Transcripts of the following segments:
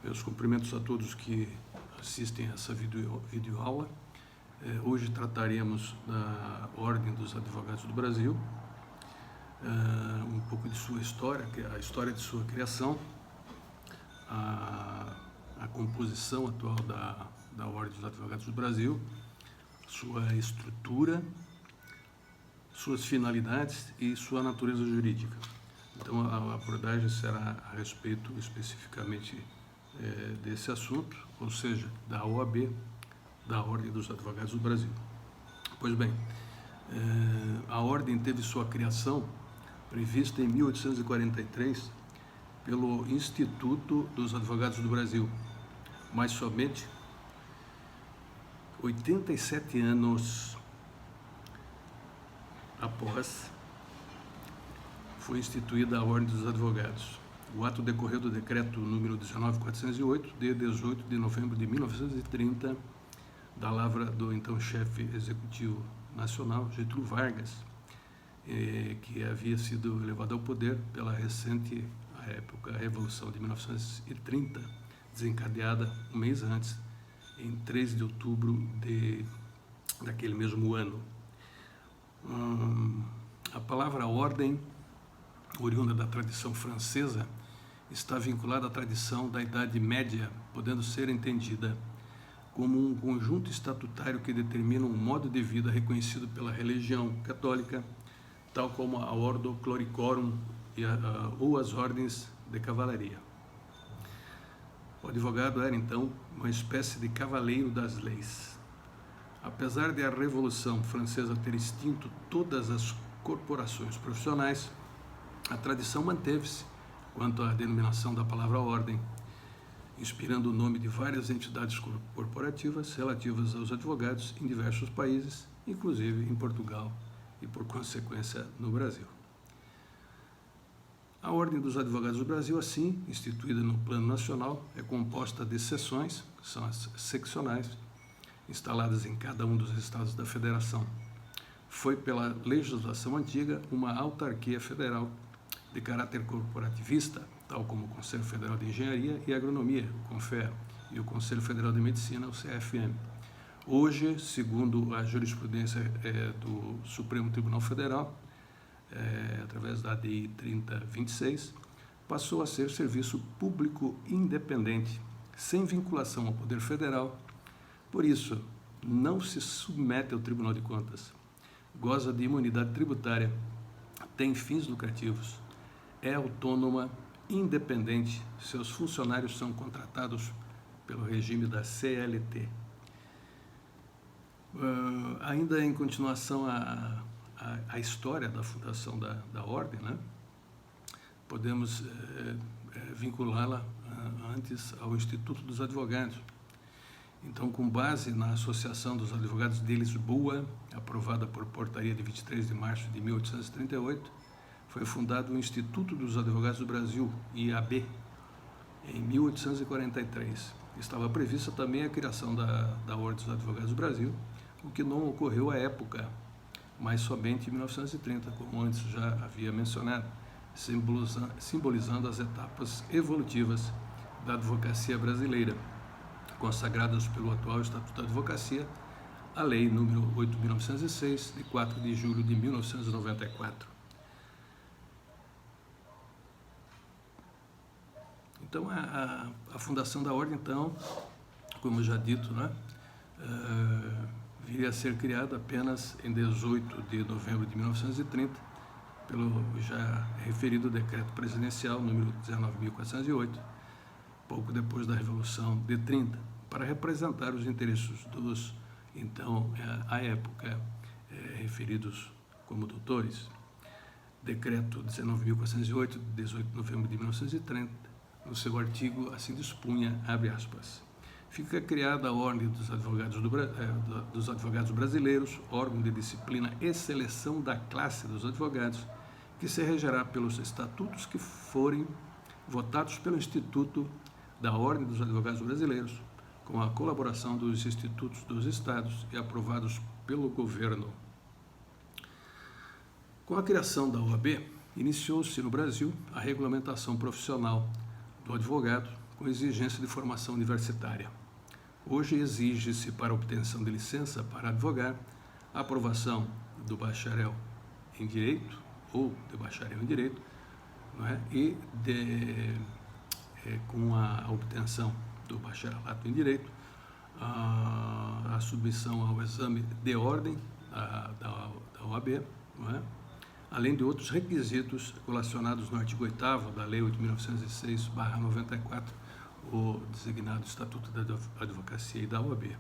Meus cumprimentos a todos que assistem a essa videoaula. Hoje trataremos da Ordem dos Advogados do Brasil, um pouco de sua história, a história de sua criação, a composição atual da Ordem dos Advogados do Brasil, sua estrutura, suas finalidades e sua natureza jurídica. Então, a abordagem será a respeito especificamente desse assunto, ou seja, da OAB, da Ordem dos Advogados do Brasil. Pois bem, a Ordem teve sua criação prevista em 1843 pelo Instituto dos Advogados do Brasil, mas somente 87 anos após foi instituída a Ordem dos Advogados. O ato decorreu do decreto número 19.408, de 18 de novembro de 1930, da lavra do então chefe executivo nacional, Getúlio Vargas, que havia sido elevado ao poder pela recente, à época, Revolução de 1930, desencadeada um mês antes, em 3 de outubro daquele mesmo ano. A palavra ordem, oriunda da tradição francesa, está vinculada à tradição da Idade Média, podendo ser entendida como um conjunto estatutário que determina um modo de vida reconhecido pela religião católica, tal como a Ordo Clericorum ou as ordens de cavalaria. O advogado era, então, uma espécie de cavaleiro das leis. Apesar de a Revolução Francesa ter extinto todas as corporações profissionais, a tradição manteve-se quanto à denominação da palavra ordem, inspirando o nome de várias entidades corporativas relativas aos advogados em diversos países, inclusive em Portugal e, por consequência, no Brasil. A Ordem dos Advogados do Brasil, assim, instituída no plano nacional, é composta de seções, que são as seccionais, instaladas em cada um dos estados da federação. Foi, pela legislação antiga, uma autarquia federal de caráter corporativista, tal como o Conselho Federal de Engenharia e Agronomia, o CONFEA, e o Conselho Federal de Medicina, o CFM. Hoje, segundo a jurisprudência do Supremo Tribunal Federal, através da ADI 3026, passou a ser serviço público independente, sem vinculação ao Poder Federal. Por isso, não se submete ao Tribunal de Contas, goza de imunidade tributária, tem fins lucrativos, é autônoma, independente, seus funcionários são contratados pelo regime da CLT. Ainda em continuação à história da fundação da Ordem, né? Podemos vinculá-la antes ao Instituto dos Advogados. Então, com base na Associação dos Advogados de Lisboa, aprovada por portaria de 23 de março de 1838, foi fundado o Instituto dos Advogados do Brasil, IAB, em 1843. Estava prevista também a criação da Ordem dos Advogados do Brasil, o que não ocorreu à época, mas somente em 1930, como antes já havia mencionado, simbolizando as etapas evolutivas da advocacia brasileira, consagradas pelo atual Estatuto da Advocacia, a Lei número 8.906, de 4 de julho de 1994. Então, a fundação da Ordem, então, como já dito, né, viria a ser criada apenas em 18 de novembro de 1930, pelo já referido decreto presidencial número 19.408, pouco depois da Revolução de 30, para representar os interesses dos, então, à época, referidos como doutores. Decreto 19.408, de 18 de novembro de 1930, no seu artigo assim dispunha, abre aspas, fica criada a Ordem dos Advogados Brasileiros, órgão de disciplina e seleção da classe dos advogados, que se regerá pelos estatutos que forem votados pelo Instituto da Ordem dos Advogados Brasileiros, com a colaboração dos institutos dos estados e aprovados pelo governo. Com a criação da OAB, iniciou-se no Brasil a regulamentação profissional do advogado, com exigência de formação universitária. Hoje exige-se para obtenção de licença para advogar a aprovação do bacharel em Direito ou de bacharel em Direito, não é? E com a obtenção do bacharelato em Direito, a submissão ao exame de ordem da OAB, não é? Além de outros requisitos relacionados no artigo 8º da Lei 8.906/94, o designado Estatuto da Advocacia e da OAB.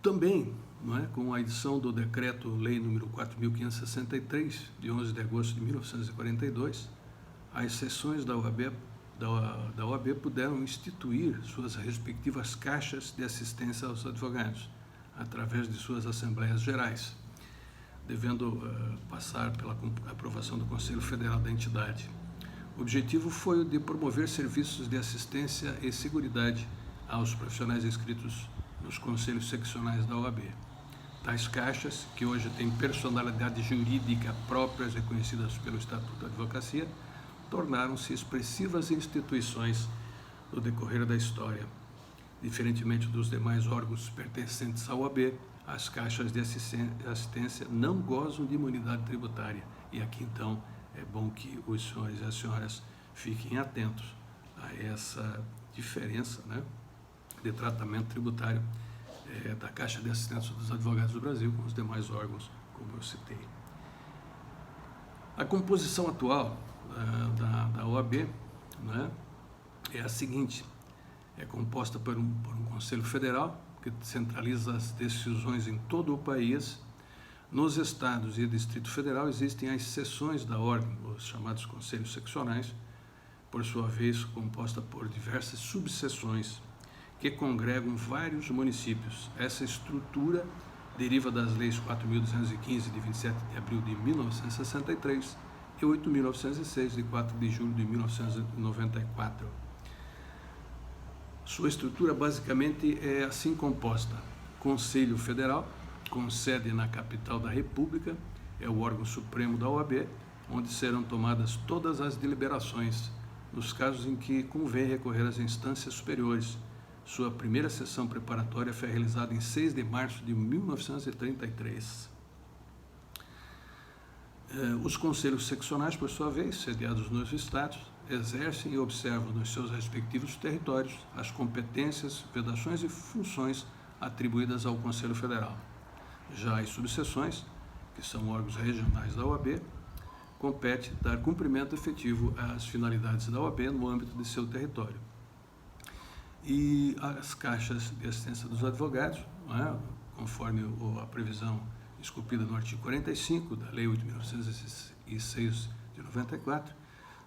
Também, não é, com a edição do Decreto-Lei número 4.563, de 11 de agosto de 1942, as seções da OAB puderam instituir suas respectivas caixas de assistência aos advogados, através de suas assembleias gerais, devendo passar pela aprovação do Conselho Federal da entidade. O objetivo foi o de promover serviços de assistência e seguridade aos profissionais inscritos nos conselhos seccionais da OAB. Tais caixas, que hoje têm personalidade jurídica próprias reconhecidas pelo Estatuto da Advocacia, tornaram-se expressivas instituições no decorrer da história. Diferentemente dos demais órgãos pertencentes à OAB, as caixas de assistência não gozam de imunidade tributária. E aqui, então, é bom que os senhores e as senhoras fiquem atentos a essa diferença, né, de tratamento tributário da Caixa de Assistência dos Advogados do Brasil com os demais órgãos, como eu citei. A composição atual da OAB, né, é a seguinte: é composta por um Conselho Federal, que centraliza as decisões em todo o país. Nos estados e Distrito Federal existem as seções da ordem, os chamados conselhos seccionais, por sua vez composta por diversas subseções, que congregam vários municípios. Essa estrutura deriva das leis 4.215, de 27 de abril de 1963, e 8.906, de 4 de julho de 1994. Sua estrutura basicamente é assim composta: Conselho Federal, com sede na capital da República, é o órgão supremo da OAB, onde serão tomadas todas as deliberações, nos casos em que convém recorrer às instâncias superiores. Sua primeira sessão preparatória foi realizada em 6 de março de 1933. Os conselhos seccionais, por sua vez, sediados nos estados, exercem e observam nos seus respectivos territórios as competências, vedações e funções atribuídas ao Conselho Federal. Já as subseções, que são órgãos regionais da OAB, compete dar cumprimento efetivo às finalidades da OAB no âmbito de seu território. E as caixas de assistência dos advogados, né, conforme a previsão esculpida no artigo 45 da Lei 8.906 de 94,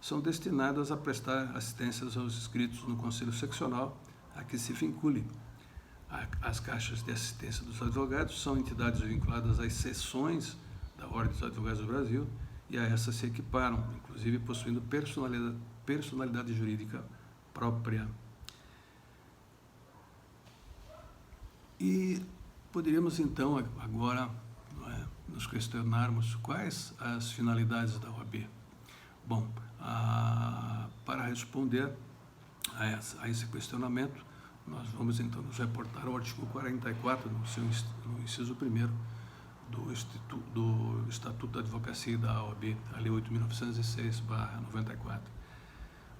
são destinadas a prestar assistências aos inscritos no Conselho Seccional a que se vincule. As caixas de assistência dos advogados são entidades vinculadas às seções da Ordem dos Advogados do Brasil e a essas se equiparam, inclusive possuindo personalidade jurídica própria. E poderíamos então agora, não é, nos questionarmos quais as finalidades da OAB. Bom, para responder a esse questionamento, nós vamos então nos reportar ao artigo 44, no inciso 1º, do Estatuto da Advocacia e da OAB, a Lei 8.906/94,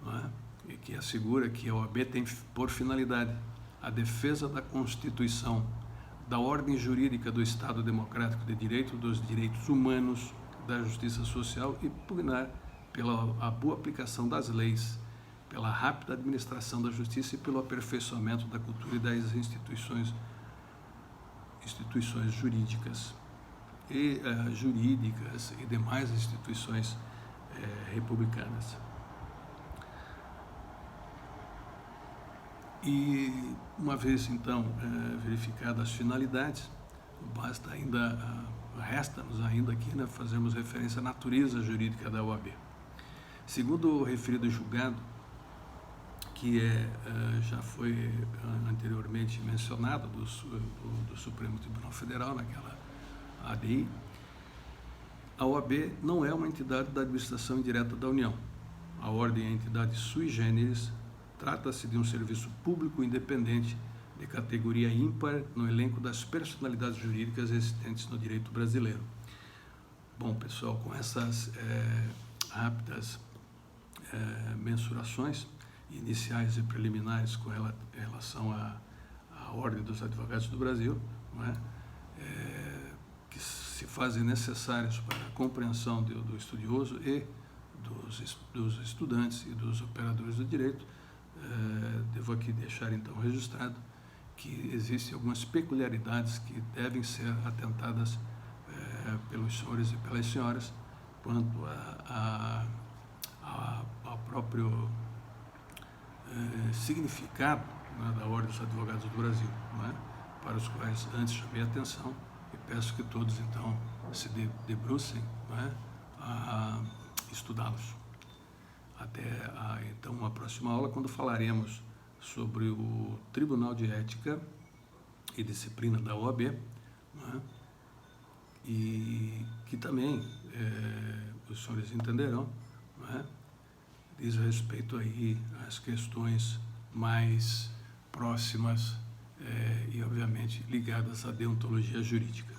não é? E que assegura que a OAB tem por finalidade a defesa da Constituição, da ordem jurídica do Estado Democrático de Direito, dos direitos humanos, da justiça social e pugnar pela boa aplicação das leis, pela rápida administração da justiça e pelo aperfeiçoamento da cultura e das instituições jurídicas e demais instituições republicanas. E, uma vez, então, verificadas as finalidades, resta-nos ainda aqui, né, fazermos referência à natureza jurídica da OAB. Segundo o referido julgado, que já foi anteriormente mencionado do Supremo Tribunal Federal, naquela ADI, A OAB não é uma entidade da administração indireta da União. A Ordem é entidade sui generis, trata-se de um serviço público independente de categoria ímpar no elenco das personalidades jurídicas existentes no direito brasileiro. Bom, pessoal, com essas rápidas mensurações iniciais e preliminares com relação à Ordem dos Advogados do Brasil, não é? Que se fazem necessários para a compreensão do estudioso e dos estudantes e dos operadores do direito, devo aqui deixar então registrado que existem algumas peculiaridades que devem ser atentadas pelos senhores e pelas senhoras quanto ao próprio significado, né, da Ordem dos Advogados do Brasil, não é? Para os quais antes chamei a atenção e peço que todos então se debrucem, não é, a estudá-los. Até então a próxima aula, quando falaremos sobre o Tribunal de Ética e Disciplina da OAB, não é? E que também os senhores entenderão, não é? Diz respeito aí às questões mais próximas e obviamente ligadas à deontologia jurídica.